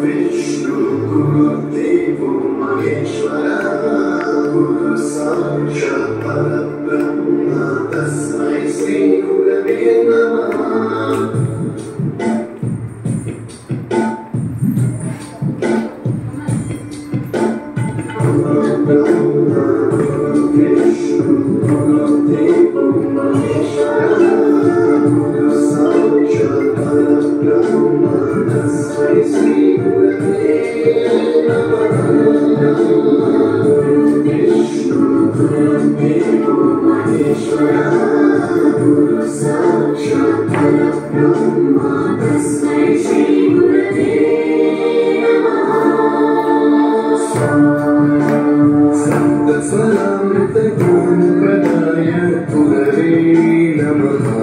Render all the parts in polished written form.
Vishnu Guru Devo Maheshwara Guru Sakshat Parabrahma Tasmai Shri Gurave Namah. Vishnu Guru Devo Maheshwara Guru Sakshat Parabrahma Tasmai Shri Gurave Namah. Vishnu Guru Devo Maheshwara Guru Sakshat Parabrahma Tasmai Shri Gurave Salamrita Guruvadaya Gurave Namaha.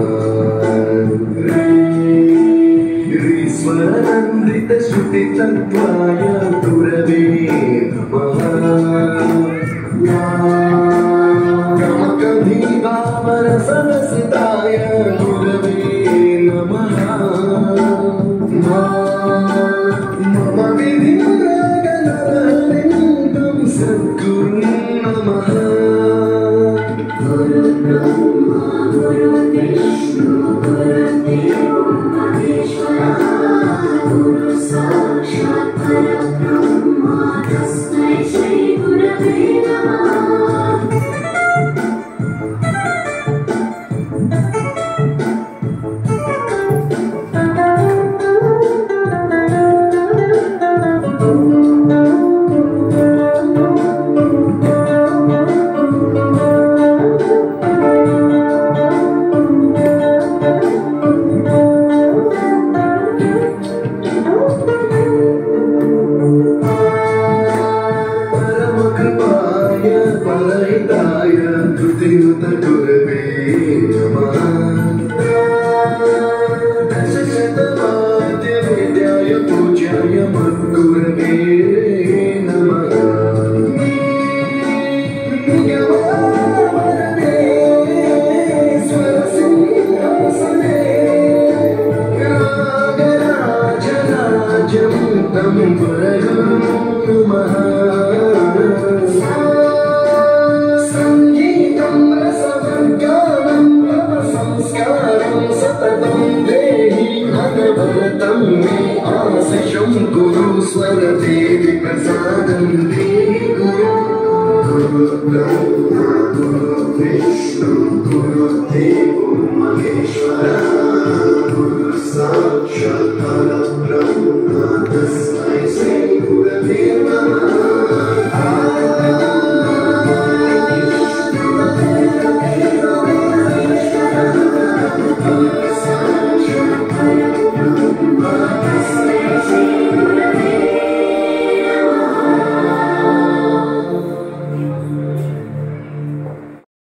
Swaranandrita Shruti Tattvaya Gurave Namaha. Kamakadhiva Varasanasitaya Gurave Namaha. Mama Vidindra Ganadharintam Sadguru Namaha. Guru Brahma Guru Vishnu Guru Devo Maheshwara Guru Sakshat Parabrahma Tasmai Shri Gurave Namah. Parahitaya Dhutinuta Gurave Namah. Dasasatavadya Vidyaya Pujaya Gurave Namah. Niyavavarane Swarasinghasane Ragarajam Tam Paragam Namah. Guru Swarate